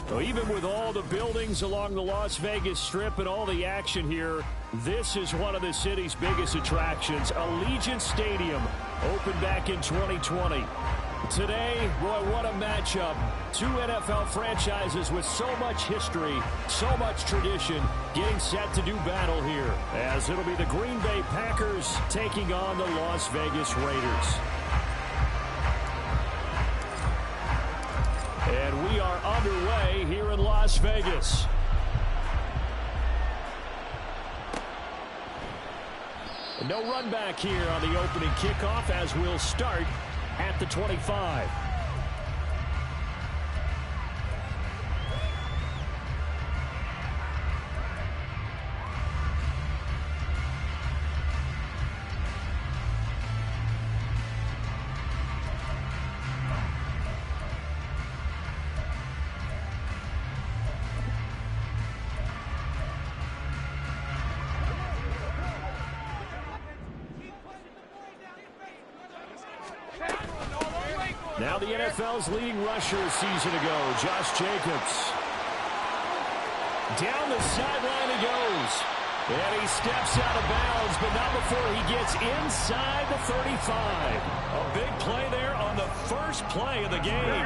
Well, even with all the buildings along the Las Vegas Strip and all the action here, this is one of the city's biggest attractions. Allegiant Stadium opened back in 2020. Today, boy, what a matchup. Two NFL franchises with so much history, so much tradition, getting set to do battle here, as it'll be the Green Bay Packers taking on the Las Vegas Raiders. And we are underway here in Las Vegas. No run back here on the opening kickoff as we'll start at the 25. Now the NFL's leading rusher a season ago, Josh Jacobs. Down the sideline he goes. And he steps out of bounds, but not before he gets inside the 35. A big play there on the first play of the game.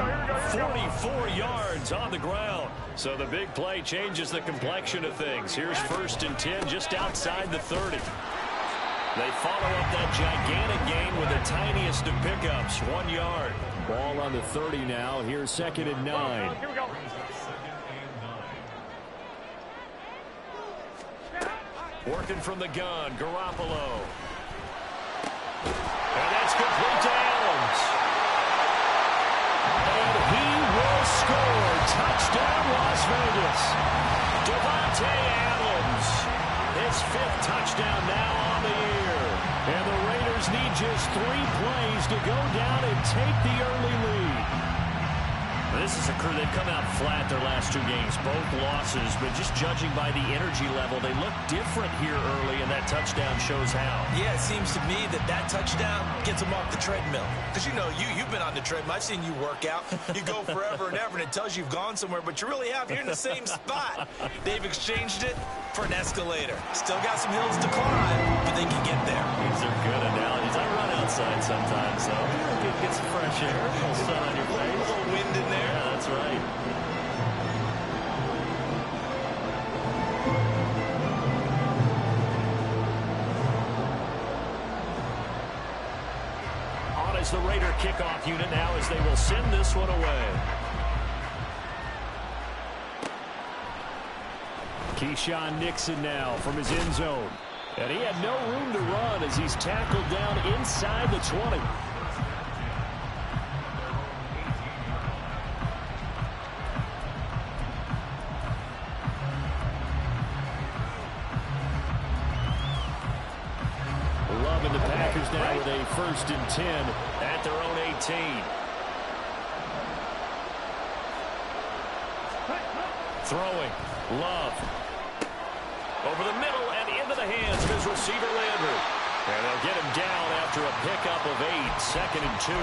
44 yards on the ground. So the big play changes the complexion of things. Here's 1st and 10 just outside the 30. They follow up that gigantic gain with the tiniest of pickups, 1 yard. Ball on the 30 now. Here's 2nd and 9. Here we go. Working from the gun, Garoppolo. And that's complete to Adams. And he will score. Touchdown, Las Vegas. Devontae Adams. His 5th touchdown now on the year. And the Raiders need just 3 plays to go down and take the early lead. This is a crew, they've come out flat their last 2 games, both losses, but just judging by the energy level, they look different here early, and that touchdown shows how. Yeah, it seems to me that touchdown gets them off the treadmill. Because, you know, you've been on the treadmill. I've seen you work out. You go forever and ever, and it tells you you've gone somewhere, but you really have. You're in the same spot. They've exchanged it for an escalator. Still got some hills to climb, but they can get there. These are good analogies. I run outside sometimes, so get some fresh air, a little sun on your face. A little wind in there. Yeah, that's right. On is the Raider kickoff unit now as they will send this one away. Keyshawn Nixon now from his end zone. And he had no room to run as he's tackled down inside the 20. Loving the Packers now with a 1st and 10 at their own 18. Throwing. Love. Over the middle and into the hands of his receiver, Landry. And they'll get him down after a pickup of 8. 2nd and 2.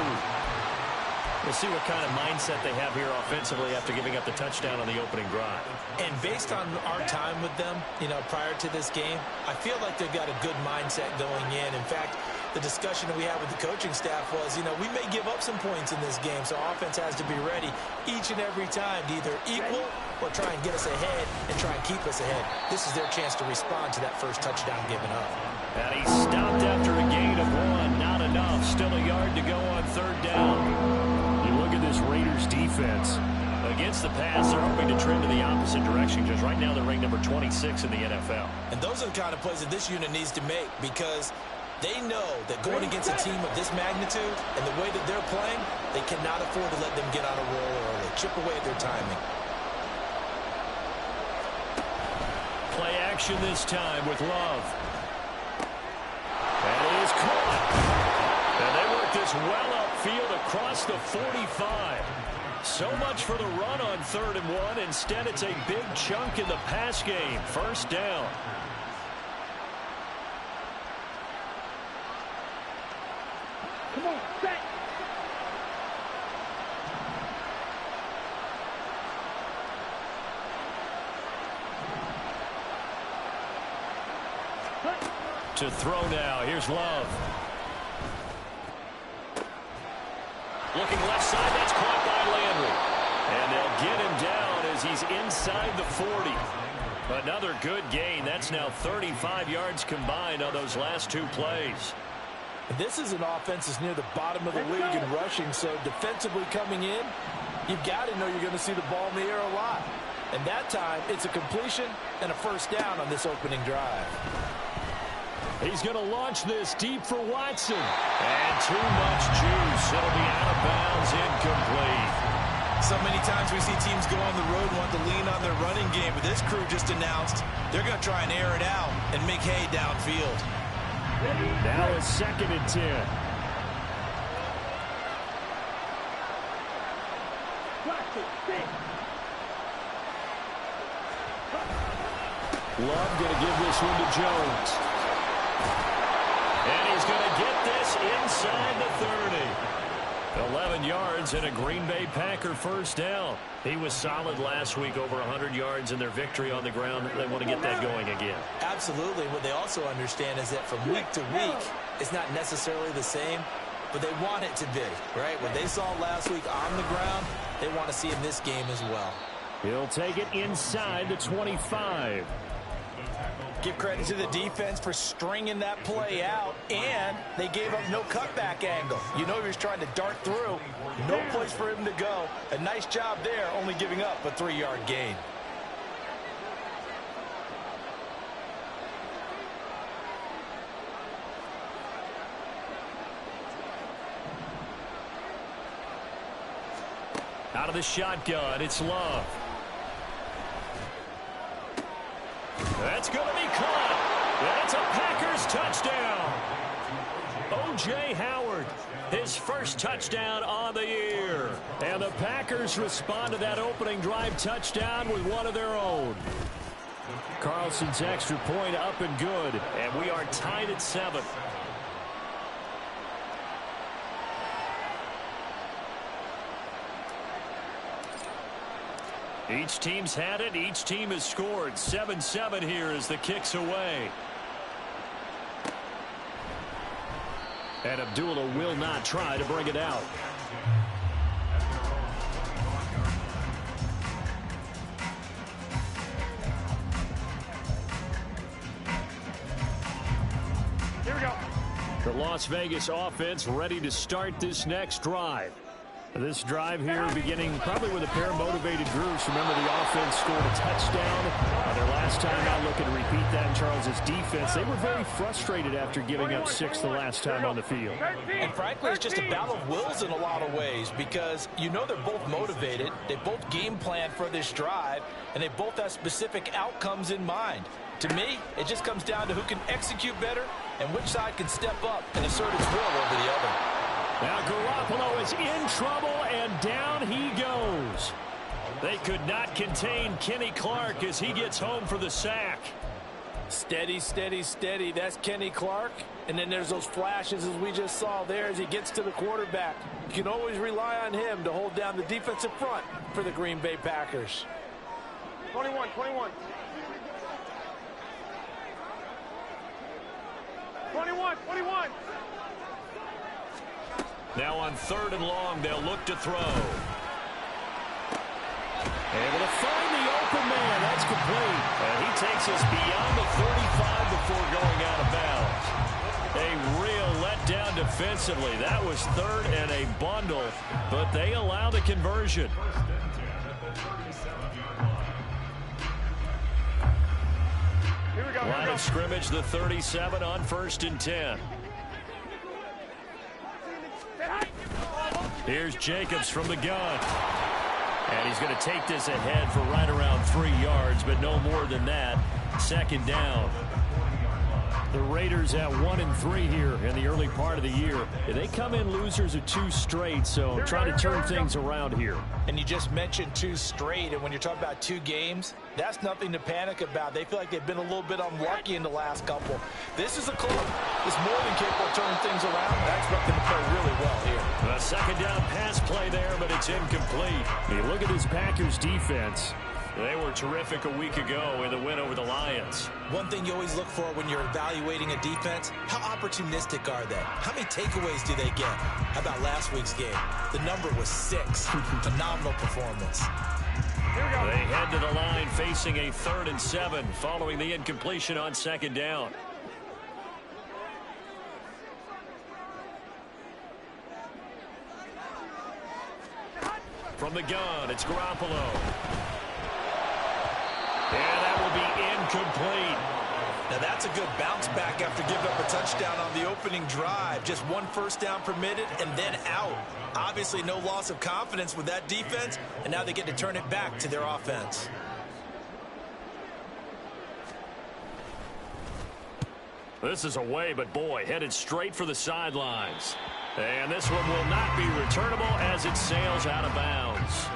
We'll see what kind of mindset they have here offensively after giving up the touchdown on the opening drive. And based on our time with them, you know, prior to this game, I feel like they've got a good mindset going in. In fact, the discussion that we had with the coaching staff was, you know, we may give up some points in this game, so offense has to be ready each and every time to either equal or try and get us ahead and try and keep us ahead. This is their chance to respond to that first touchdown given up. And he stopped after a gain of 1. Not enough. Still a yard to go on 3rd down. You look at this Raiders defense. Against the pass, they're hoping to trend in the opposite direction because right now they're ranked number 26 in the NFL. And those are the kind of plays that this unit needs to make because they know that going against a team of this magnitude and the way that they're playing, they cannot afford to let them get on a roll early. Chip away at their timing. Play action this time with Love. And it is caught. And they work this well upfield across the 45. So much for the run on 3rd and 1. Instead, it's a big chunk in the pass game. 1st down. Come on, set. To throw now. Here's Love. Looking left side. That's caught by Landry. And they'll get him down as he's inside the 40. Another good gain. That's now 35 yards combined on those last two plays. This is an offense that's near the bottom of the league in rushing, so defensively coming in, you've got to know you're going to see the ball in the air a lot. And that time, it's a completion and a first down on this opening drive. He's going to launch this deep for Watson. And too much juice. It'll be out of bounds, incomplete. So many times we see teams go on the road and want to lean on their running game, but this crew just announced they're going to try and air it out and make hay downfield. Now it's 2nd and 10. Love going to give this one to Jones. And he's going to get this inside the 30. 11 yards and a Green Bay Packer first down. He was solid last week, over 100 yards in their victory on the ground. They want to get that going again. Absolutely. What they also understand is that from week to week, it's not necessarily the same, but they want it to be, right? What they saw last week on the ground, they want to see in this game as well. He'll take it inside the 25. Give credit to the defense for stringing that play out, and they gave up no cutback angle. You know he was trying to dart through. No place for him to go. A nice job there, only giving up a 3-yard gain. Out of the shotgun, it's Love. That's going to be caught. That's a Packers touchdown. O.J. Howard, his first touchdown on the year. And the Packers respond to that opening drive touchdown with one of their own. Carlson's extra point up and good. And we are tied at 7. Each team's had it. Each team has scored. 7-7 here as the kick's away. And Abdullah will not try to bring it out. Here we go. The Las Vegas offense ready to start this next drive. This drive here beginning probably with a pair of motivated groups. Remember, the offense scored a touchdown their last time out. Looking to repeat that in Charles's defense. They were very frustrated after giving up 6 the last time on the field. And frankly, it's just a battle of wills in a lot of ways, because you know they're both motivated. They both game plan for this drive, and they both have specific outcomes in mind. To me, it just comes down to who can execute better and which side can step up and assert its will over the other. Now Garoppolo is in trouble, and down he goes. They could not contain Kenny Clark as he gets home for the sack. Steady, steady, steady. That's Kenny Clark. And then there's those flashes as we just saw there as he gets to the quarterback. You can always rely on him to hold down the defensive front for the Green Bay Packers. 21. 21. Now on 3rd and long, they'll look to throw. Able to find the open man. That's complete. And he takes us beyond the 35 before going out of bounds. A real letdown defensively. That was 3rd and a bundle, but they allow the conversion. Here we go. Line of scrimmage, the 37 on 1st and 10. Here's Jacobs from the gun. And he's going to take this ahead for right around 3 yards, but no more than that. 2nd down. The Raiders at 1-3 here in the early part of the year. They come in losers of 2 straight, so trying to turn things around here. And you just mentioned 2 straight, and when you're talking about 2 games, that's nothing to panic about. They feel like they've been a little bit unlucky in the last couple. This is a club that's more than capable of turning things around. I expect them to play really well here. A 2nd down pass play there, but it's incomplete. You look at this Packers defense. They were terrific a week ago in the win over the Lions. One thing you always look for when you're evaluating a defense, how opportunistic are they? How many takeaways do they get? How about last week's game? The number was 6. Phenomenal performance. They head to the line facing a 3rd and 7 following the incompletion on 2nd down. From the gun, it's Garoppolo. And that will be incomplete. Now that's a good bounce back after giving up a touchdown on the opening drive. Just 1 first down permitted and then out. Obviously no loss of confidence with that defense, and now they get to turn it back to their offense. This is away, but boy, headed straight for the sidelines. And this one will not be returnable as it sails out of bounds.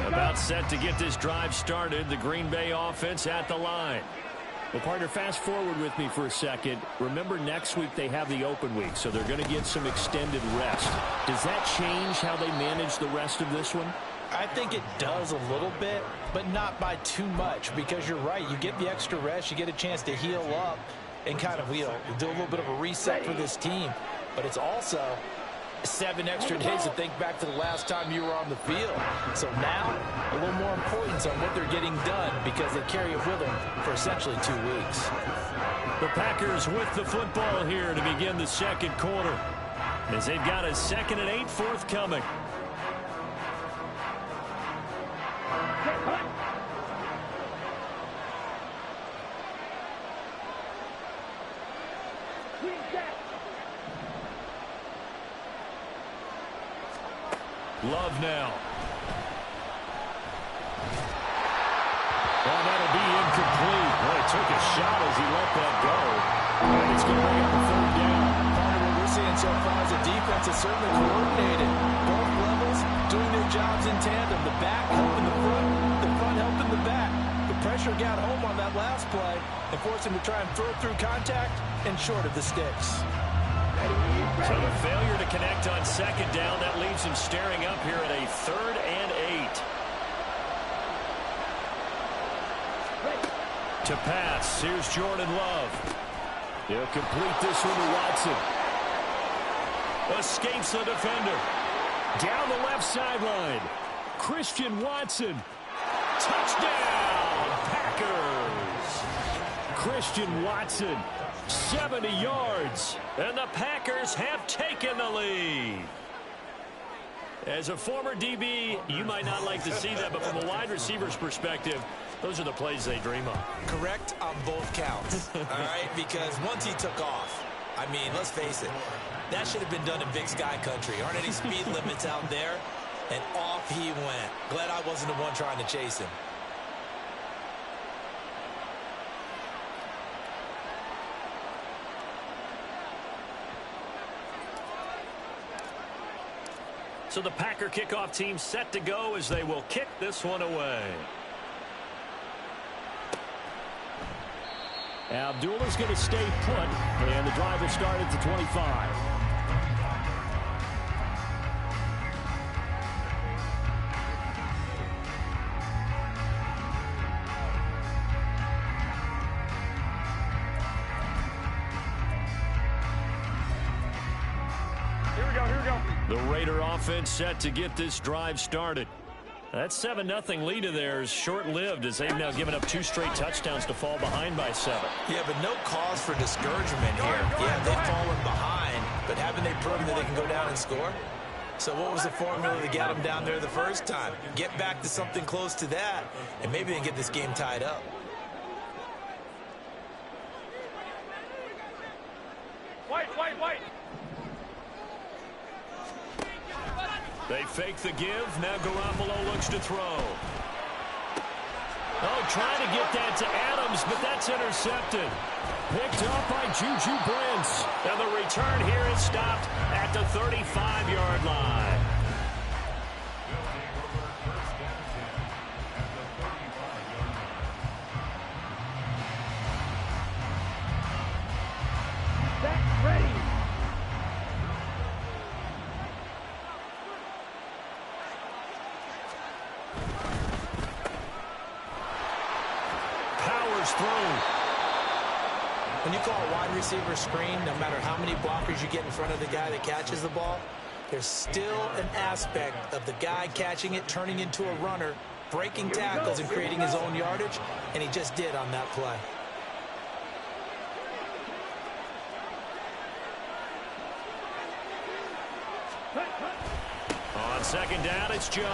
About set to get this drive started, the Green Bay offense at the line. Well, partner, fast forward with me for a second. Remember, next week they have the open week, so they're going to get some extended rest. Does that change how they manage the rest of this one? I think it does a little bit, but not by too much, because you're right. You get the extra rest, you get a chance to heal up and kind of, do a little bit of a reset for this team. But it's also 7 extra days to think back to the last time you were on the field. So now, a little more importance on what they're getting done because they carry it with them for essentially 2 weeks. The Packers with the football here to begin the 2nd quarter, as they've got a 2nd and 8 forthcoming. Love now. Well, that'll be incomplete. Well, he took a shot as he let that go. And it's going to bring up a 3rd down. Part of what we're seeing so far is the defense is certainly coordinated. Both levels doing their jobs in tandem. The back helping the front helping the back. The pressure got home on that last play and forced him to try and throw through contact and short of the sticks. So the failure to connect on 2nd down, that leaves him staring up here at a 3rd and 8. To pass, here's Jordan Love. He'll complete this one to Watson. Escapes the defender. Down the left sideline. Christian Watson. Touchdown, Packers. Christian Watson. 70 yards, and the Packers have taken the lead. As a former DB, you might not like to see that, but from a wide receiver's perspective, those are the plays they dream of. Correct on both counts, all right? Because once he took off, I mean, let's face it, that should have been done in Big Sky Country. Aren't any speed limits out there? And off he went. Glad I wasn't the one trying to chase him. So the Packer kickoff team set to go as they will kick this one away. Abdullah's going to stay put, and the drive will start at the 25. The Raider offense set to get this drive started. That 7-0 lead of theirs short-lived as they've now given up 2 straight touchdowns to fall behind by 7. Yeah, but no cause for discouragement here. Yeah, they've fallen behind, but haven't they proven that they can go down and score? So what was the formula to get them down there the first time? Get back to something close to that, and maybe they can get this game tied up. White. They fake the give. Now Garoppolo looks to throw. Oh, trying to get that to Adams, but that's intercepted. Picked up by Juju Brents. And the return here is stopped at the 35-yard line. goes through. When you call a wide receiver screen, no matter how many blockers you get in front of the guy that catches the ball, there's still an aspect of the guy catching it, turning into a runner, breaking tackles and creating his own yardage, and he just did on that play. On second down, it's Jones.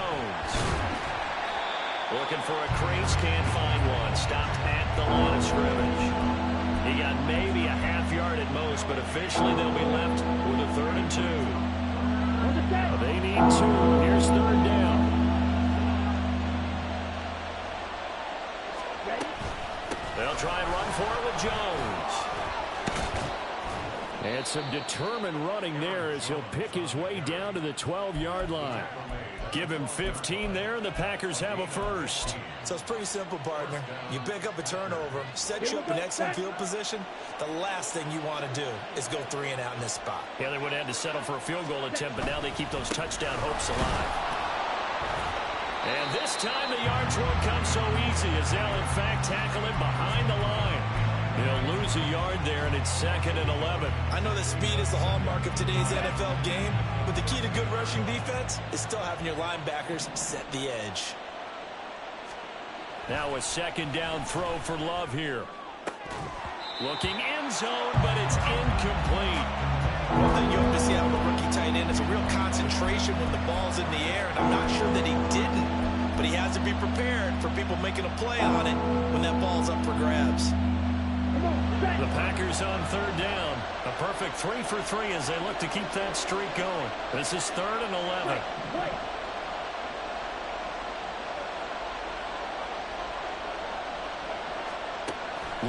Looking for a crease, can't find one. Stopped at the line of scrimmage. He got maybe a half yard at most, but officially they'll be left with a 3rd and 2. They need 2. Here's 3rd down. They'll try and run for it with Jones. And some determined running there as he'll pick his way down to the 12-yard line. Give him 15 there, and the Packers have a first. So it's pretty simple, partner. You pick up a turnover, set you up in excellent field position. The last thing you want to do is go 3 and out in this spot. Yeah, they would have had to settle for a field goal attempt, but now they keep those touchdown hopes alive. And this time the yards won't come so easy as they'll, in fact, tackle him behind the line. He'll lose a yard there, and it's 2nd and 11. I know that speed is the hallmark of today's NFL game, but the key to good rushing defense is still having your linebackers set the edge. Now a 2nd down throw for Love here. Looking end zone, but it's incomplete. One thing you have to see out of a rookie tight end is a real concentration when the ball's in the air, and I'm not sure that he didn't, but he has to be prepared for people making a play on it when that ball's up for grabs. The Packers on 3rd down. A perfect 3 for 3 as they look to keep that streak going. This is 3rd and 11.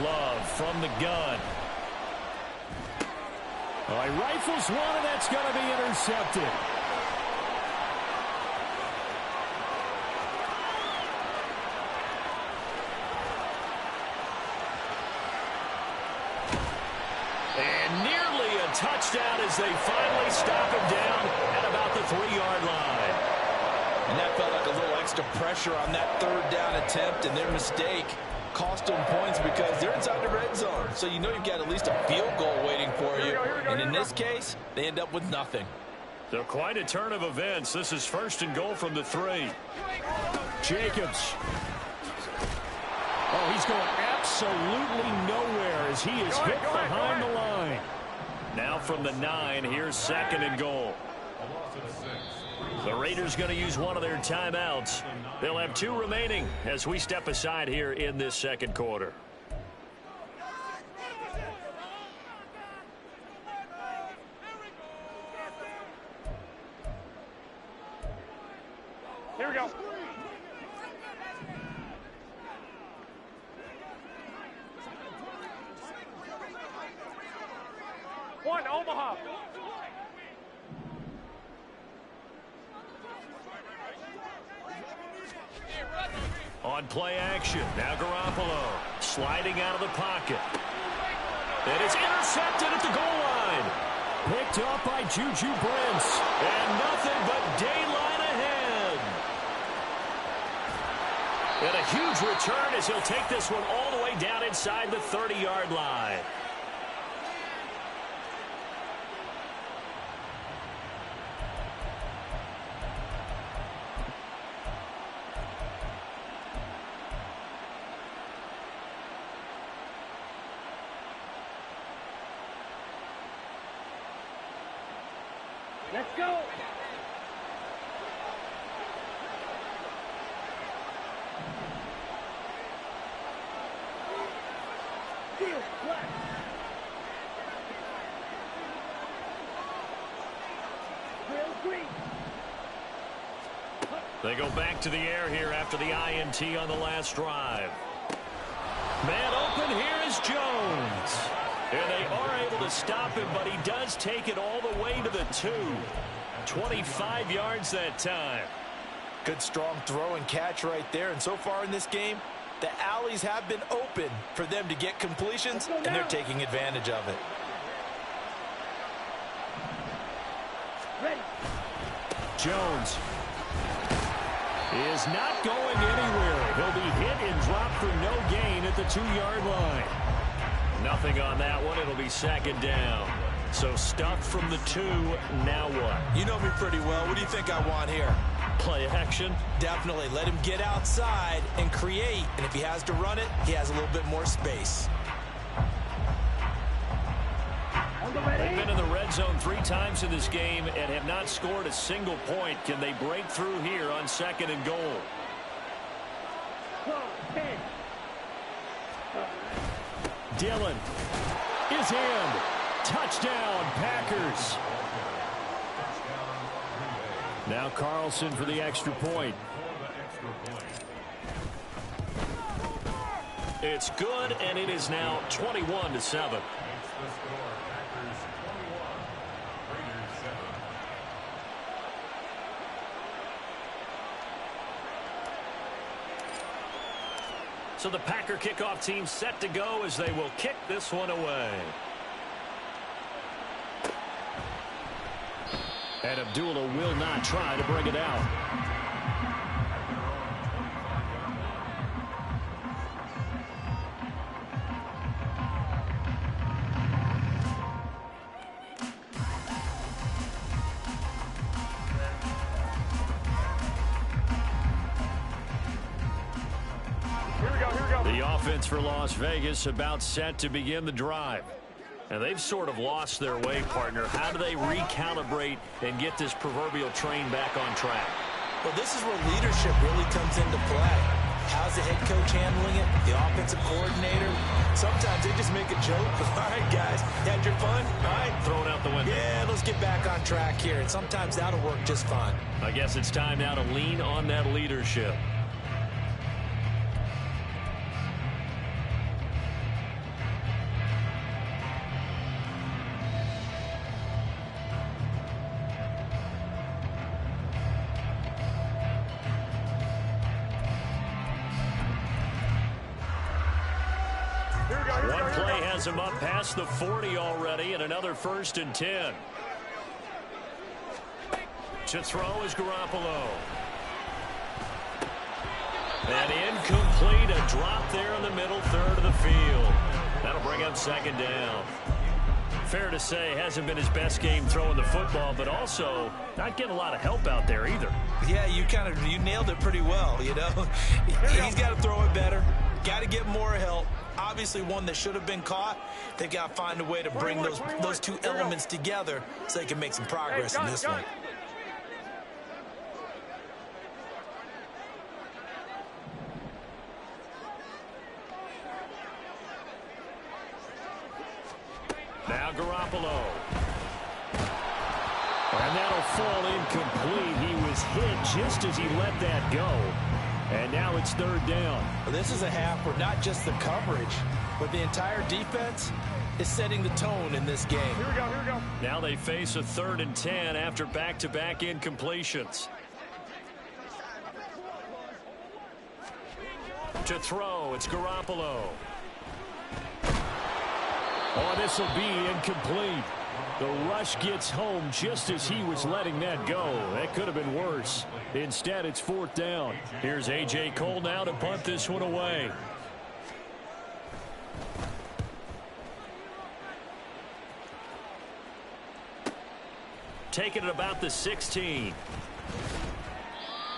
Love from the gun. All right, rifles one, and that's going to be intercepted. And nearly a touchdown as they finally stop him down at about the 3-yard line. And that felt like a little extra pressure on that 3rd down attempt, and their mistake cost them points because they're inside the red zone. So you know you've got at least a field goal waiting for you. And in this case, they end up with nothing. So quite a turn of events. This is 1st and goal from the 3. Jacobs. Oh, he's going absolutely nowhere as he is hit behind the line. Now from the 9, here's 2nd and goal. The Raiders going to use one of their timeouts. They'll have 2 remaining as we step aside here in this 2nd quarter. Here we go. One, Omaha. On play action, now Garoppolo sliding out of the pocket. And it's intercepted at the goal line. Picked up by Juju Brents. And nothing but daylight ahead. And a huge return as he'll take this one all the way down inside the 30-yard line. Let's go. They go back to the air here after the INT on the last drive. Man open, here is Jones. And they are able to stop him, but he does take it all the way to the 2. 25 yards that time. Good strong throw and catch right there. And so far in this game, the alleys have been open for them to get completions, and they're taking advantage of it. Ready. Jones is not going anywhere. He'll be hit and dropped for no gain at the 2-yard line. Nothing on that one. It'll be second down. So stuffed from the 2. Now what? You know me pretty well. What do you think I want here? Play action? Definitely. Let him get outside and create. And if he has to run it, he has a little bit more space. They've been in the red zone 3 times in this game and have not scored a single point. Can they break through here on 2nd and goal? Dillon is in. Touchdown, Packers. Now Carlson for the extra point. It's good, and it is now 21-7. So the Packer kickoff team set to go as they will kick this one away. And Abdullah will not try to bring it out. The offense for Las Vegas about set to begin the drive. And they've sort of lost their way, partner. How do they recalibrate and get this proverbial train back on track? Well, this is where leadership really comes into play. How's the head coach handling it? The offensive coordinator? Sometimes they just make a joke. All right, guys, had your fun? All right. Throw it out the window. Yeah, let's get back on track here. And sometimes that'll work just fine. I guess it's time now to lean on that leadership. One play has him up past the 40 already, and another 1st and 10. To throw is Garoppolo. And incomplete, a drop there in the middle third of the field. That'll bring up 2nd down. Fair to say, hasn't been his best game throwing the football, but also not getting a lot of help out there either. Yeah, you nailed it pretty well, you know. He's got to throw it better. Got to get more help. Obviously one that should have been caught. They've got to find a way to bring those 2 elements together so they can make some progress in this one. Now Garoppolo. And that'll fall incomplete. He was hit just as he let that go. And now it's 3rd down. Well, this is a half where not just the coverage, but the entire defense is setting the tone in this game. Here we go. Now they face a 3rd and 10 after back-to-back incompletions. To throw, it's Garoppolo. Oh, this will be incomplete. The rush gets home just as he was letting that go. That could have been worse. Instead, it's 4th down. Here's A.J. Cole now to punt this one away. Taking it about the 16.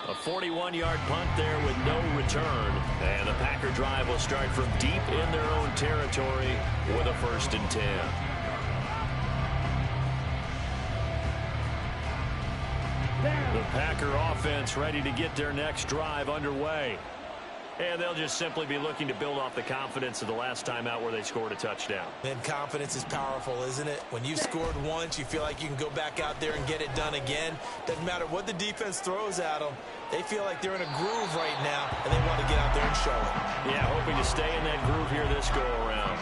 A 41-yard punt there with no return. And the Packer drive will start from deep in their own territory with a 1st and 10. The Packer offense ready to get their next drive underway. And they'll just simply be looking to build off the confidence of the last time out where they scored a touchdown. And confidence is powerful, isn't it? When you've scored once, you feel like you can go back out there and get it done again. Doesn't matter what the defense throws at them. They feel like they're in a groove right now, and they want to get out there and show it. Yeah, hoping to stay in that groove here this go-around.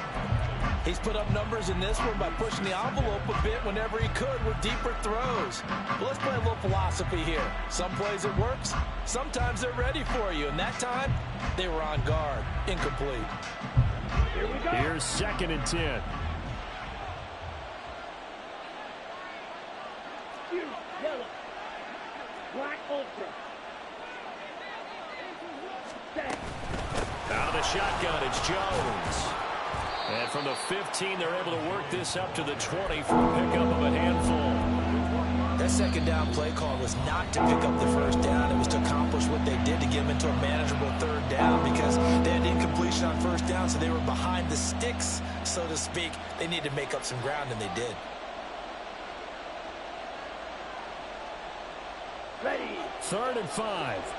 He's put up numbers in this one by pushing the envelope a bit whenever he could with deeper throws. But let's play a little philosophy here. Some plays it works, sometimes they're ready for you. And that time, they were on guard. Incomplete. Here we go. Here's 2nd and 10. Yellow. Black ultra. Out of the shotgun, it's Jones. And from the 15, they're able to work this up to the 20 for a pickup of a handful. That second down play call was not to pick up the first down. It was to accomplish what they did to get them into a manageable third down because they had incompletion on first down, so they were behind the sticks, so to speak. They needed to make up some ground, and they did. Ready. 3rd and 5.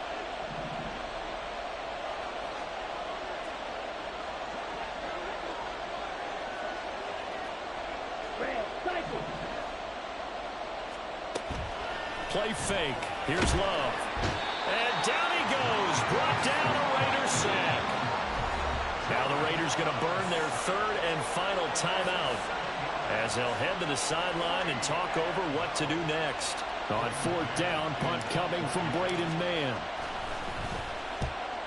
Play fake. Here's Love. And down he goes. Brought down a Raiders sack. Now the Raiders going to burn their 3rd and final timeout as they'll head to the sideline and talk over what to do next. On 4th down, punt coming from Braden Mann.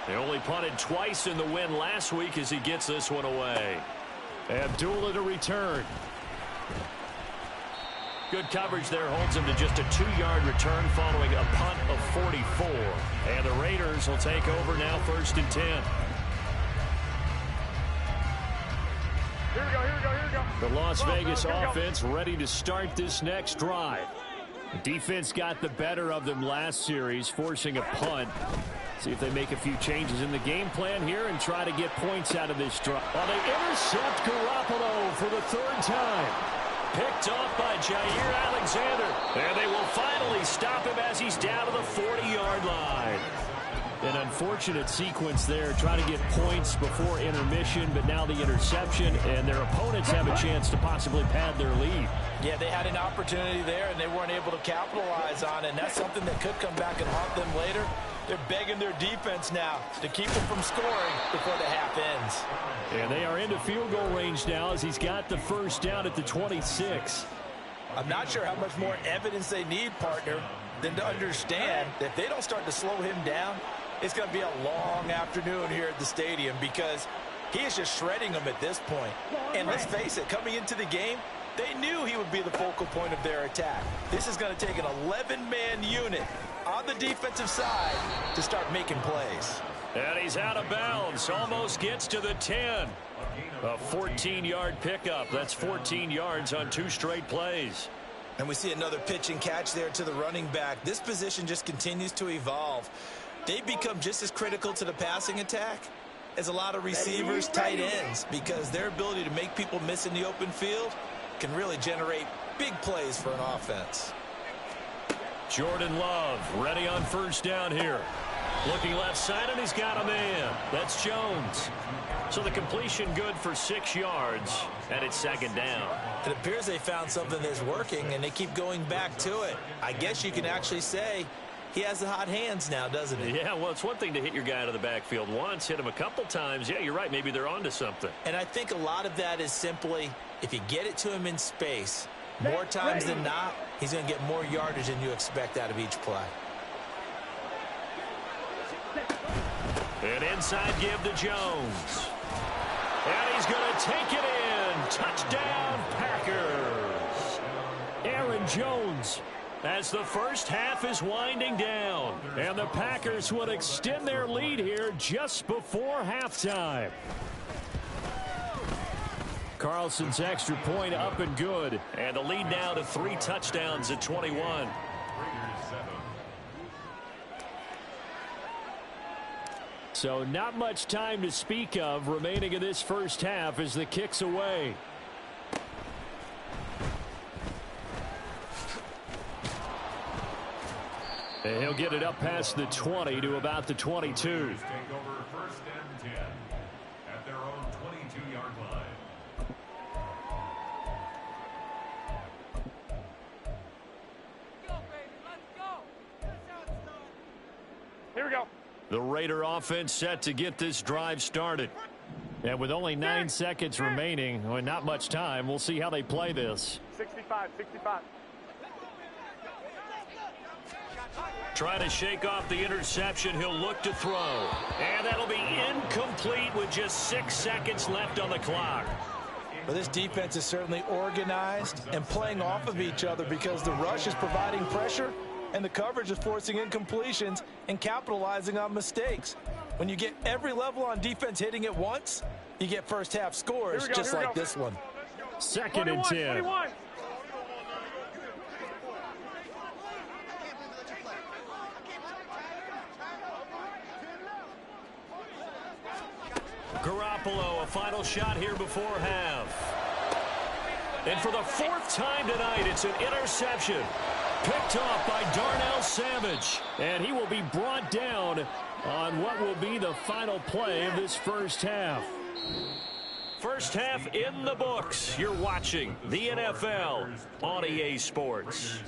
They only punted twice in the win last week as he gets this one away. Abdullah to return. Good coverage there holds him to just a 2-yard return following a punt of 44. And the Raiders will take over now 1st and 10. Here we go. The Las Vegas offense ready to start this next drive. The defense got the better of them last series, forcing a punt. See if they make a few changes in the game plan here and try to get points out of this drive. Well, they intercept Garoppolo for the 3rd time. Picked off by Jair Alexander. And they will finally stop him as he's down to the 40-yard line. An unfortunate sequence there, trying to get points before intermission, but now the interception, and their opponents have a chance to possibly pad their lead. Yeah, they had an opportunity there, and they weren't able to capitalize on it, and that's something that could come back and haunt them later. They're begging their defense now to keep them from scoring before the half ends. And they are into field goal range now as he's got the 1st down at the 26. I'm not sure how much more evidence they need, partner, than to understand that if they don't start to slow him down, it's going to be a long afternoon here at the stadium because he is just shredding them at this point. And let's face it, coming into the game, they knew he would be the focal point of their attack. This is going to take an 11-man unit on the defensive side to start making plays. And he's out of bounds, almost gets to the 10. A 14-yard pickup. That's 14 yards on 2 straight plays. And we see another pitch and catch there to the running back. This position just continues to evolve. They become just as critical to the passing attack as a lot of receivers, tight ends, because their ability to make people miss in the open field can really generate big plays for an offense. Jordan Love ready on 1st down here. Looking left side, and he's got a man. That's Jones. So the completion good for 6 yards, and it's 2nd down. It appears they found something that's working, and they keep going back to it. I guess you can actually say he has the hot hands now, doesn't he? Yeah, well, it's one thing to hit your guy out of the backfield once, hit him a couple times. Yeah, you're right. Maybe they're onto something. And I think a lot of that is simply if you get it to him in space, more times than not, he's going to get more yardage than you expect out of each play. An inside give to Jones. And he's going to take it in. Touchdown, Packers. Aaron Jones, as the 1st half is winding down. And the Packers would extend their lead here just before halftime. Carlson's extra point up and good. And the lead now to 3 touchdowns at 21. So not much time to speak of remaining in this 1st half as the kick's away. And he'll get it up past the 20 to about the 22. Take over 1st and 10 at their own 22-yard line. Here we go. The Raider offense set to get this drive started. And with only 9 seconds remaining, well, not much time, we'll see how they play this. 65. Trying to shake off the interception. He'll look to throw. And that'll be incomplete with just 6 seconds left on the clock. Well, this defense is certainly organized and playing off of each other because the rush is providing pressure and the coverage is forcing incompletions and capitalizing on mistakes. When you get every level on defense hitting at once, you get first half scores just like this one. 2nd and 10. 21. Garoppolo, a final shot here before half. And for the 4th time tonight, it's an interception. Picked off by Darnell Savage. And he will be brought down on what will be the final play of this first half. First half in the books. You're watching the NFL on EA Sports.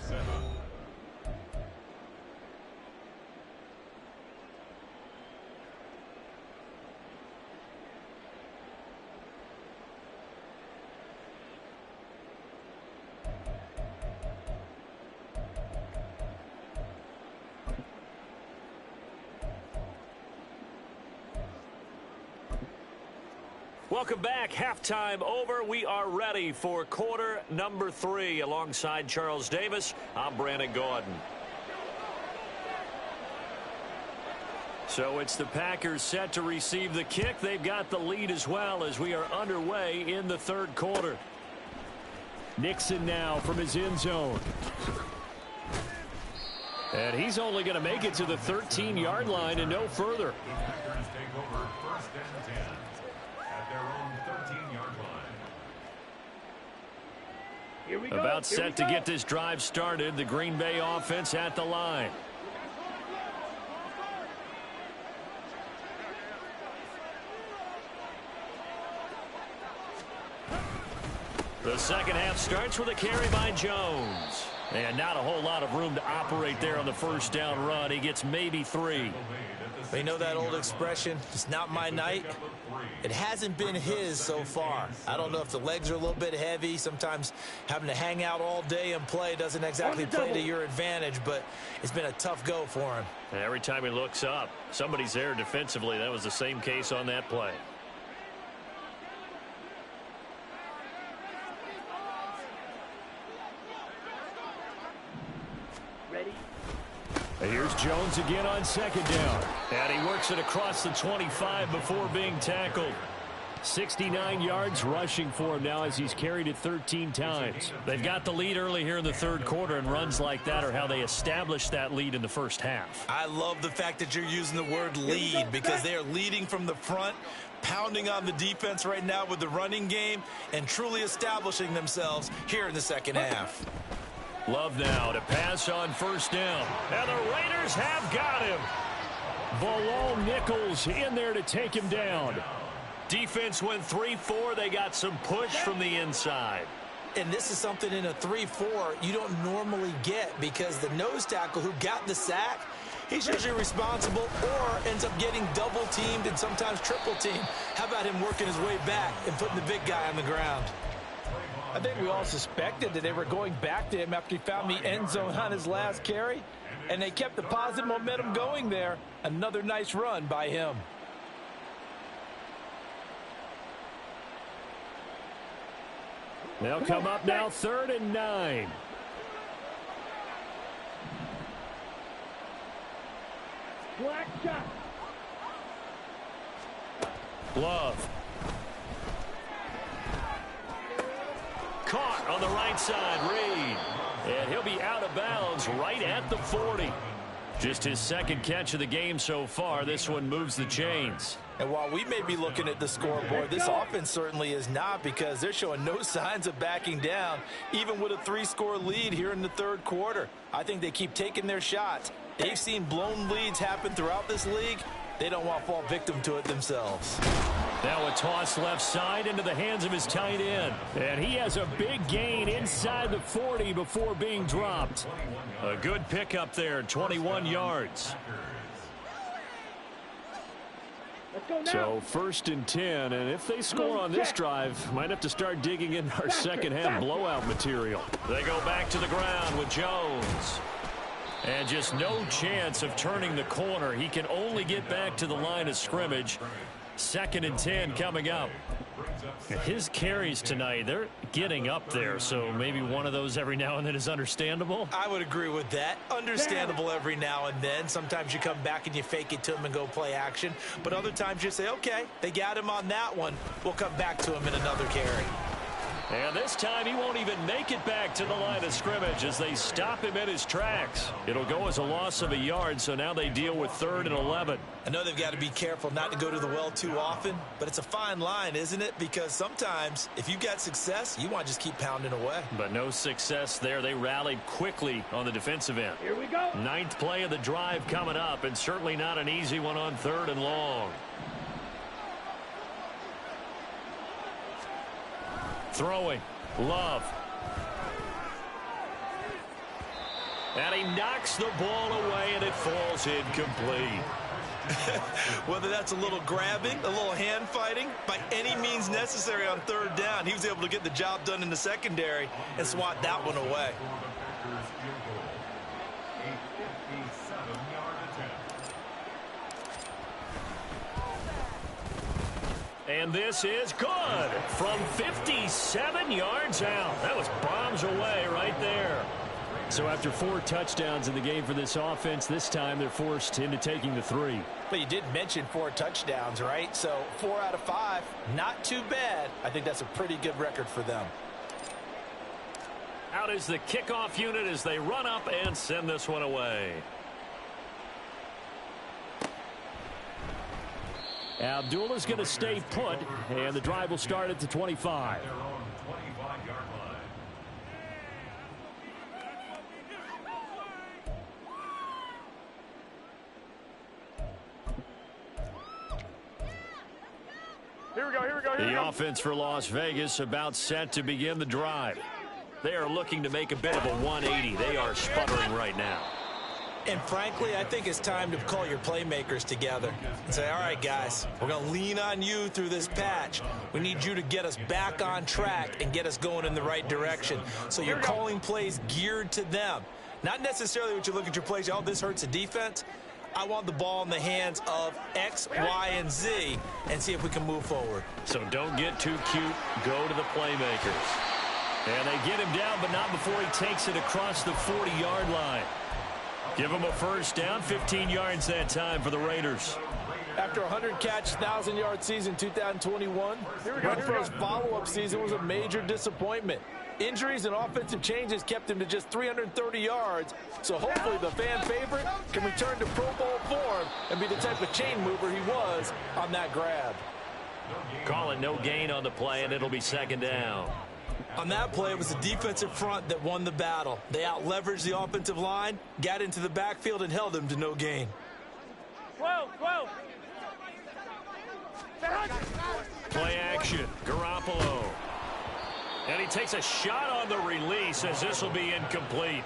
Welcome back. Halftime over. We are ready for quarter number 3. Alongside Charles Davis, I'm Brandon Gordon. So it's the Packers set to receive the kick. They've got the lead as well as we are underway in the 3rd quarter. Nixon now from his end zone. And he's only going to make it to the 13-yard line and no further. Packers take over 1st and 10 at their own 13-yard line. Here we go. About set to get this drive started. The Green Bay offense at the line. The second half starts with a carry by Jones. And not a whole lot of room to operate there on the first down run. He gets maybe 3. They know that old expression, it's not my night. It hasn't been his so far. I don't know if the legs are a little bit heavy. Sometimes having to hang out all day and play doesn't exactly play to your advantage, but it's been a tough go for him. And every time he looks up, somebody's there defensively. That was the same case on that play. And here's Jones again on 2nd down. And he works it across the 25 before being tackled. 69 yards rushing for him now as he's carried it 13 times. They've got the lead early here in the 3rd quarter, and runs like that are how they established that lead in the first half. I love the fact that you're using the word lead because they are leading from the front, pounding on the defense right now with the running game, and truly establishing themselves here in the 2nd half. Love now to pass on 1st down. And the Raiders have got him. Bilal Nichols in there to take him down. Defense went 3-4. They got some push from the inside. And this is something in a 3-4 you don't normally get because the nose tackle who got the sack, he's usually responsible or ends up getting double-teamed and sometimes triple-teamed. How about him working his way back and putting the big guy on the ground? I think we all suspected that they were going back to him after he found the end zone on his last carry, and they kept the positive momentum going there. Another nice run by him. They'll come up now 3rd and 9. Black shot. Love. Caught on the right side, Reed. And he'll be out of bounds right at the 40. Just his 2nd catch of the game so far. This one moves the chains. And while we may be looking at the scoreboard, this offense certainly is not because they're showing no signs of backing down, even with a 3-score lead here in the 3rd quarter. I think they keep taking their shots. They've seen blown leads happen throughout this league. They don't want to fall victim to it themselves. Now a toss left side into the hands of his tight end. And he has a big gain inside the 40 before being dropped. A good pickup there, 21 yards. Let's go now. So 1st and 10, and if they score on this drive, might have to start digging in our second half blowout material. They go back to the ground with Jones. And just no chance of turning the corner. He can only get back to the line of scrimmage. 2nd and 10 coming up. His carries tonight, they're getting up there, so maybe one of those every now and then is understandable. I would agree with that. Understandable every now and then. Sometimes you come back and you fake it to him and go play action. But other times you say, okay, they got him on that one. We'll come back to him in another carry. And this time he won't even make it back to the line of scrimmage as they stop him in his tracks. It'll go as a loss of a yard, so now they deal with 3rd and 11. I know they've got to be careful not to go to the well too often, but it's a fine line, isn't it? Because sometimes if you've got success, you want to just keep pounding away. But no success there. They rallied quickly on the defensive end. Here we go. 9th play of the drive coming up, and certainly not an easy one on 3rd and long. Throwing. Love. And he knocks the ball away, and it falls incomplete. Whether that's a little grabbing, a little hand fighting, by any means necessary on 3rd down, he was able to get the job done in the secondary and swat that one away. And this is good from 57 yards out. That was bombs away right there. So after 4 touchdowns in the game for this offense, this time they're forced into taking the 3. But you did mention 4 touchdowns, right? So 4 out of 5, not too bad. I think that's a pretty good record for them. Out is the kickoff unit as they run up and send this one away. Abdullah's going to stay put, and the drive will start at the 25. Here we go. The offense for Las Vegas about set to begin the drive. They are looking to make a bit of a 180. They are sputtering right now. And frankly, I think it's time to call your playmakers together and say, all right, guys, we're going to lean on you through this patch. We need you to get us back on track and get us going in the right direction. So you're calling plays geared to them. Not necessarily what you look at your plays, oh, this hurts the defense. I want the ball in the hands of X, Y, and Z and see if we can move forward. So don't get too cute. Go to the playmakers. And they get him down, but not before he takes it across the 40-yard line. Give him a first down, 15 yards that time for the Raiders. After a 100-catch, 1,000-yard season 2021, Renfro's follow-up season was a major disappointment. Injuries and offensive changes kept him to just 330 yards, so hopefully the fan favorite can return to Pro Bowl form and be the type of chain mover he was on that grab. Call it no gain on the play, and it'll be 2nd down. On that play, it was the defensive front that won the battle. They out-leveraged the offensive line, got into the backfield, and held them to no gain. 12. Play action, Garoppolo. And he takes a shot on the release as this will be incomplete.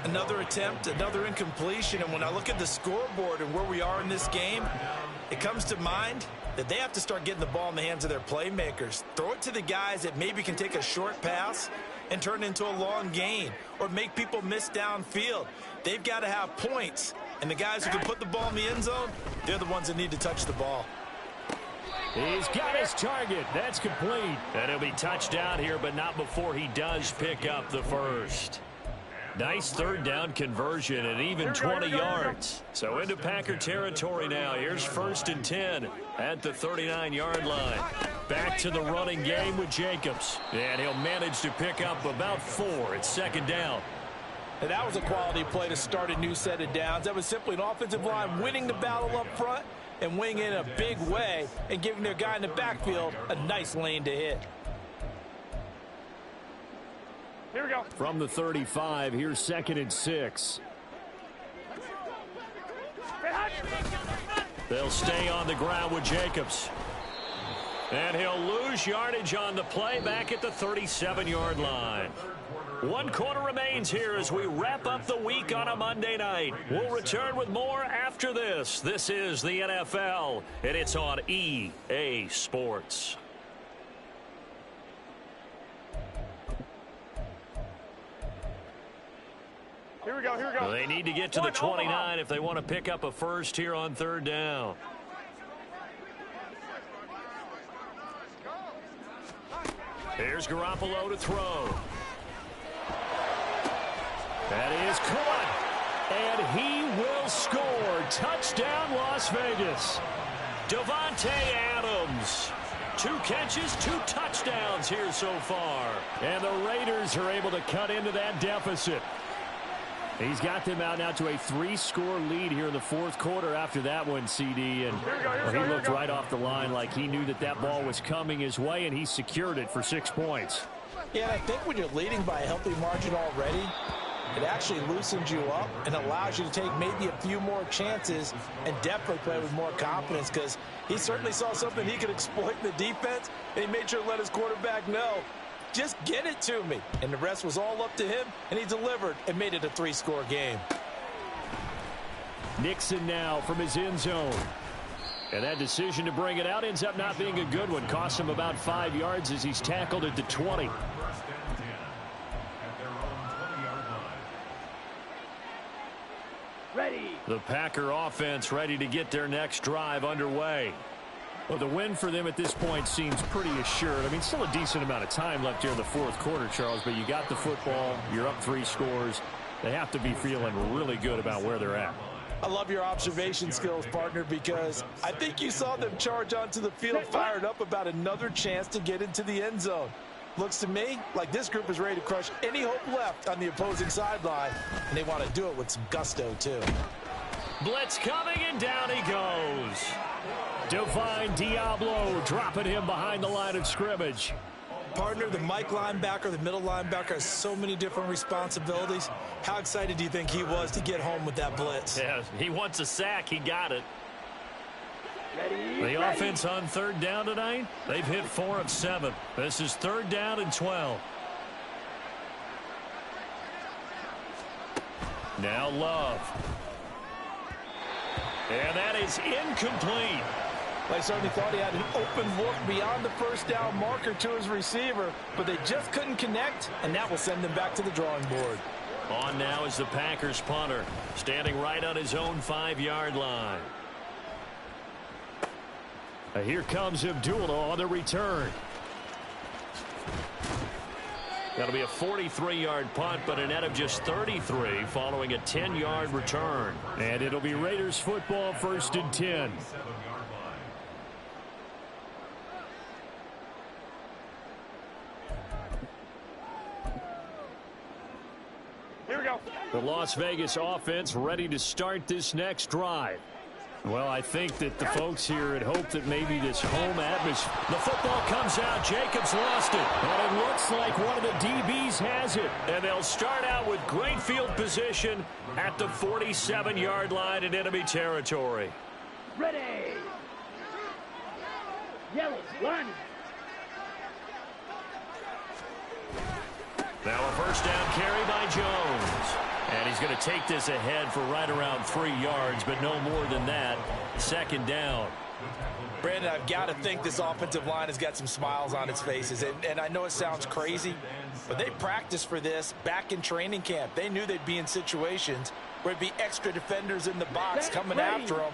Another attempt, another incompletion, and when I look at the scoreboard and where we are in this game, it comes to mind that they have to start getting the ball in the hands of their playmakers. Throw it to the guys that maybe can take a short pass and turn it into a long gain or make people miss downfield. They've got to have points, and the guys who can put the ball in the end zone, they're the ones that need to touch the ball. He's got his target. That's complete. And he'll be touched down here, but not before he does pick up the first. Nice 3rd down conversion and even 20 yards. So into Packer territory now. Here's 1st and 10 at the 39-yard line. Back to the running game with Jacobs. And he'll manage to pick up about 4 at 2nd down. And that was a quality play to start a new set of downs. That was simply an offensive line winning the battle up front and winning in a big way and giving their guy in the backfield a nice lane to hit. Here we go. From the 35, here's 2nd and 6. They'll stay on the ground with Jacobs. And he'll lose yardage on the play back at the 37-yard line. 1 quarter remains here as we wrap up the week on a Monday night. We'll return with more after this. This is the NFL, and it's on EA Sports. Here we go. They need to get to the 29 if they want to pick up a first here on 3rd down. Here's Garoppolo to throw. That is caught. And he will score. Touchdown, Las Vegas. Davante Adams. 2 catches, 2 touchdowns here so far. And the Raiders are able to cut into that deficit. He's got them out now to a 3-score lead here in the fourth quarter after that one, CD. And he looked right off the line like he knew that that ball was coming his way, and he secured it for 6 points. Yeah, and I think when you're leading by a healthy margin already, it actually loosens you up and allows you to take maybe a few more chances and definitely play with more confidence, because he certainly saw something he could exploit in the defense, and he made sure to let his quarterback know, just get it to me. And the rest was all up to him, and he delivered and made it a 3-score game. Nixon now from his end zone. And that decision to bring it out ends up not being a good one. Cost him about 5 yards as he's tackled at the 20. Ready. The Packer offense ready to get their next drive underway. Well, the win for them at this point seems pretty assured. I mean, still a decent amount of time left here in the fourth quarter, Charles, but you got the football, you're up 3 scores. They have to be feeling really good about where they're at. I love your observation skills, partner, because I think you saw them charge onto the field fired up about another chance to get into the end zone. Looks to me like this group is ready to crush any hope left on the opposing sideline, and they want to do it with some gusto, too. Blitz coming, and down he goes. Divine Diablo dropping him behind the line of scrimmage. Partner, the Mike linebacker, the middle linebacker, has so many different responsibilities. How excited do you think he was to get home with that blitz? Yeah, he wants a sack. He got it. Ready. The offense on 3rd down tonight, they've hit 4 of 7. This is 3rd down and 12. Now Love. And that is incomplete. They certainly thought he had an open look beyond the 1st down marker to his receiver, but they just couldn't connect, and that will send them back to the drawing board. On now is the Packers punter, standing right on his own 5-yard line. Here comes Abdullah on the return. That'll be a 43-yard punt, but a net of just 33 following a 10-yard return. And it'll be Raiders football, 1st and 10. Here we go. The Las Vegas offense ready to start this next drive. Well, I think that the folks here had hoped that maybe this home atmosphere. The football comes out. Jacobs lost it. And it looks like one of the DBs has it. And they'll start out with great field position at the 47-yard line in enemy territory. Ready. Yellow, line. Now a 1st down carry by Jones. And he's going to take this ahead for right around 3 yards, but no more than that. 2nd down. Brandon, I've got to think this offensive line has got some smiles on its faces. And I know it sounds crazy, but they practiced for this back in training camp. They knew they'd be in situations where it'd be extra defenders in the box coming after them,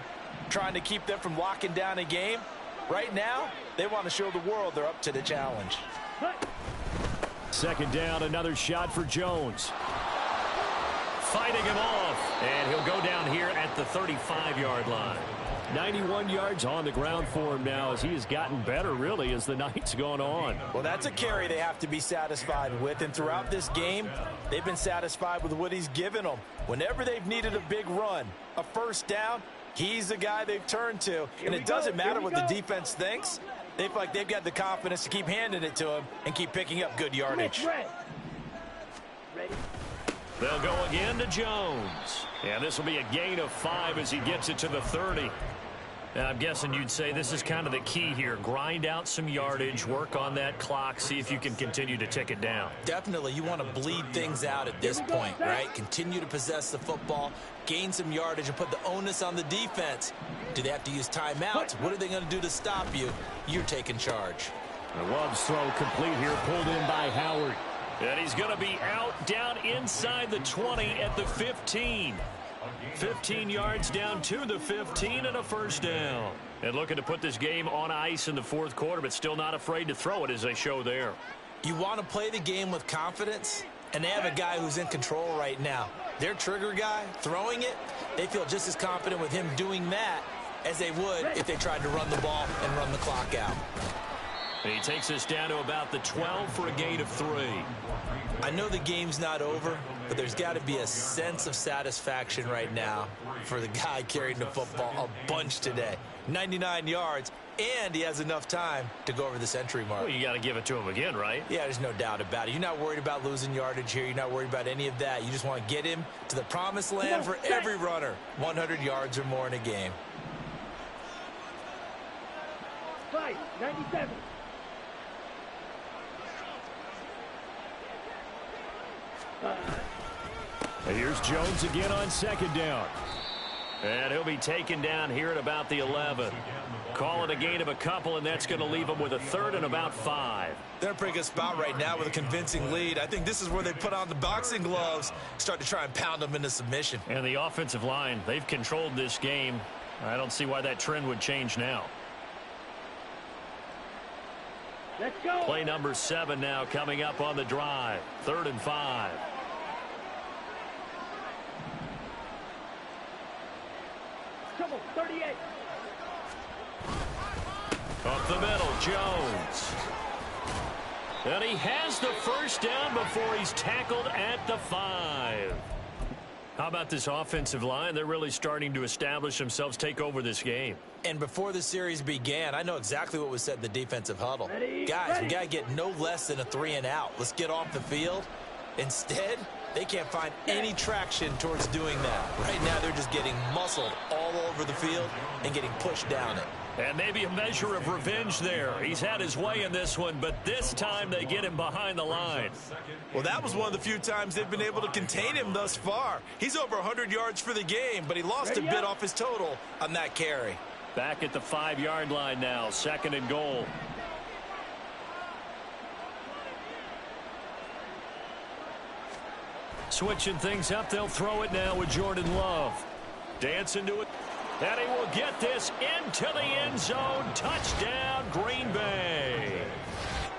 trying to keep them from locking down a game. Right now, they want to show the world they're up to the challenge. 2nd down, another shot for Jones. Fighting him off, and he'll go down here at the 35-yard line. 91 yards on the ground for him now as he has gotten better, really, as the night's gone on. Well, that's a carry they have to be satisfied with, and throughout this game, they've been satisfied with what he's given them. Whenever they've needed a big run, a 1st down, he's the guy they've turned to, and it doesn't matter what the defense thinks. They feel like they've got the confidence to keep handing it to him and keep picking up good yardage. Ready. They'll go again to Jones. And this will be a gain of 5 as he gets it to the 30. Now, I'm guessing you'd say this is kind of the key here. Grind out some yardage, work on that clock, see if you can continue to tick it down. Definitely, you want to bleed things out at this point, right? Continue to possess the football, gain some yardage, and put the onus on the defense. Do they have to use timeouts? What are they going to do to stop you? You're taking charge. The Love's throw complete here, pulled in by Howard. And he's going to be out down inside the 20 at the 15. 15 yards down to the 15 and a 1st down. And looking to put this game on ice in the 4th quarter, but still not afraid to throw it as they show there. You want to play the game with confidence, and they have a guy who's in control right now. Their trigger guy, throwing it, they feel just as confident with him doing that as they would if they tried to run the ball and run the clock out. And he takes us down to about the 12 for a gain of 3. I know the game's not over, but there's got to be a sense of satisfaction right now for the guy carrying the football a bunch today. 99 yards, and he has enough time to go over the century mark. Well, you got to give it to him again, right? Yeah, there's no doubt about it. You're not worried about losing yardage here. You're not worried about any of that. You just want to get him to the promised land for every runner. 100 yards or more in a game. 97. Here's Jones again on second down. And he'll be taken down here at about the 11. Call it a gain of a couple, and that's going to leave him with a third and about 5. They're in a pretty good spot right now with a convincing lead. I think this is where they put on the boxing gloves, start to try and pound them into submission. And the offensive line, they've controlled this game. I don't see why that trend would change now. Let's go. Play number 7 now coming up on the drive. 3rd and 5. Trouble, 38. Up the middle, Jones. And he has the first down before he's tackled at the 5. How about this offensive line? They're really starting to establish themselves, take over this game. And before the series began, I know exactly what was said in the defensive huddle. Guys, ready. we got to get no less than a 3 and out. Let's get off the field. Instead, they can't find any traction towards doing that. Right now, they're just getting muscled all over the field and getting pushed down it. And maybe a measure of revenge there. He's had his way in this one, but this time they get him behind the line. Well, that was one of the few times they've been able to contain him thus far. He's over 100 yards for the game, but he lost a bit off his total on that carry. Back at the 5-yard line now, 2nd and goal. Switching things up, they'll throw it now with Jordan Love. Dancing to it. And he will get this into the end zone. Touchdown, Green Bay.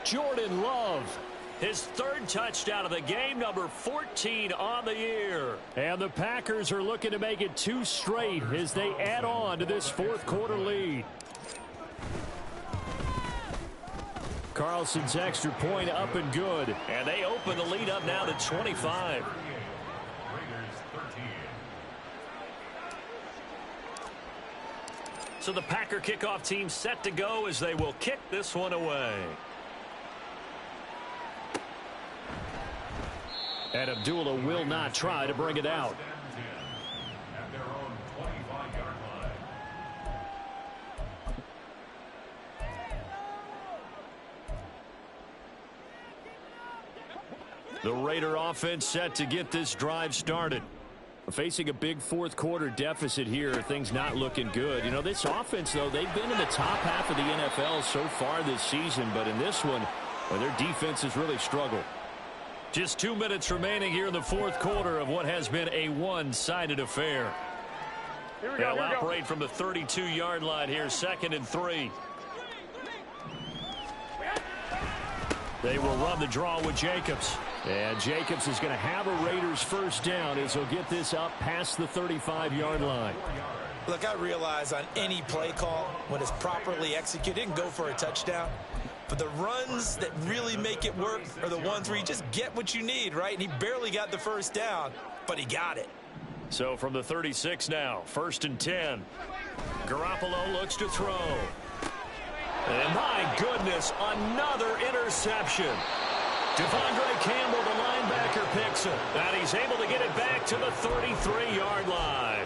Jordan Love, his 3rd touchdown of the game, number 14 on the year. And the Packers are looking to make it 2 straight as they add on to this 4th quarter lead. Carlson's extra point up and good. And they open the lead up now to 25. So the Packer kickoff team set to go as they will kick this one away. And Abdullah will not try to bring it out. At their own 25-yard line. The Raider offense set to get this drive started. Facing a big 4th quarter deficit here, things not looking good. You know, this offense, though, they've been in the top half of the NFL so far this season, but in this one, well, their defense has really struggled. Just 2 minutes remaining here in the 4th quarter of what has been a one-sided affair. They'll operate from the 32-yard line here, 2nd and 3. They will run the draw with Jacobs. And Jacobs is going to have a Raiders first down as he'll get this up past the 35-yard line. Look, I realize on any play call, when it's properly executed, it can go for a touchdown. But the runs that really make it work are the ones where you just get what you need, right? And he barely got the first down, but he got it. So from the 36 now, 1st and 10. Garoppolo looks to throw. And my goodness, another interception. Devondre Campbell, the linebacker, picks it. And he's able to get it back to the 33-yard line.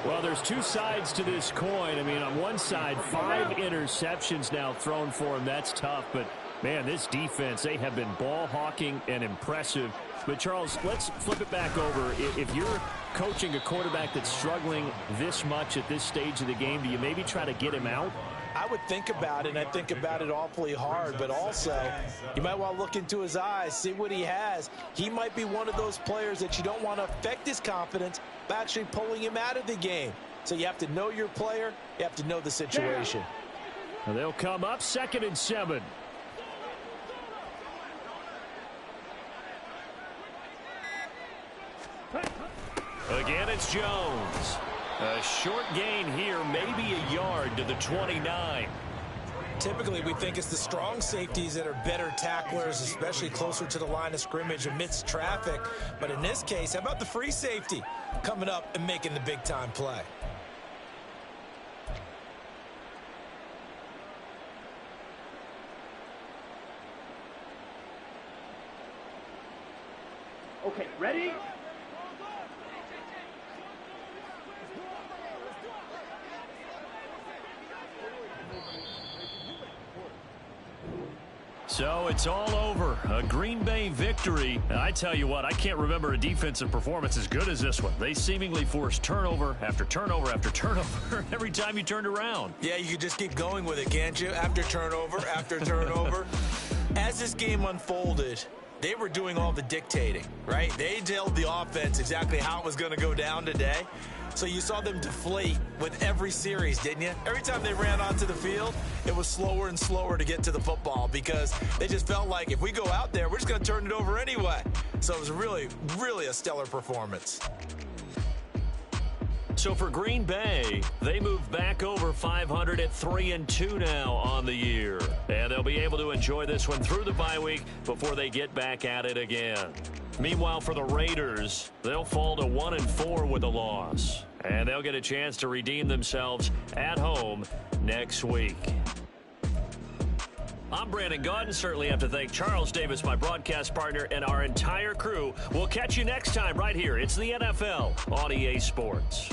Well, there's 2 sides to this coin. I mean, on one side, 5 interceptions now thrown for him. That's tough. But, man, this defense, they have been ball hawking and impressive. But, Charles, let's flip it back over. If you're coaching a quarterback that's struggling this much at this stage of the game, do you maybe try to get him out? I would think about it, and I think about it awfully hard, but also you might want to look into his eyes, see what he has. He might be one of those players that you don't want to affect his confidence by actually pulling him out of the game. So you have to know your player. You have to know the situation. Well, they'll come up 2nd and 7. Again, it's Jones. A short gain here, maybe a yard to the 29. Typically, we think it's the strong safeties that are better tacklers, especially closer to the line of scrimmage amidst traffic. But in this case, how about the free safety coming up and making the big-time play? Okay, ready? So it's all over. A Green Bay victory. And I tell you what, I can't remember a defensive performance as good as this one. They seemingly forced turnover after turnover after turnover every time you turned around. Yeah, you could just keep going with it, can't you? After turnover. As this game unfolded, they were doing all the dictating, right? They told the offense exactly how it was going to go down today. So you saw them deflate with every series, didn't you? Every time they ran onto the field, it was slower and slower to get to the football because they just felt like if we go out there, we're just going to turn it over anyway. So it was really, really a stellar performance. So for Green Bay, they move back over 500 at 3-2 now on the year. And they'll be able to enjoy this one through the bye week before they get back at it again. Meanwhile, for the Raiders, they'll fall to 1-4 with a loss. And they'll get a chance to redeem themselves at home next week. I'm Brandon Gaudin. Certainly have to thank Charles Davis, my broadcast partner, and our entire crew. We'll catch you next time right here. It's the NFL on EA Sports.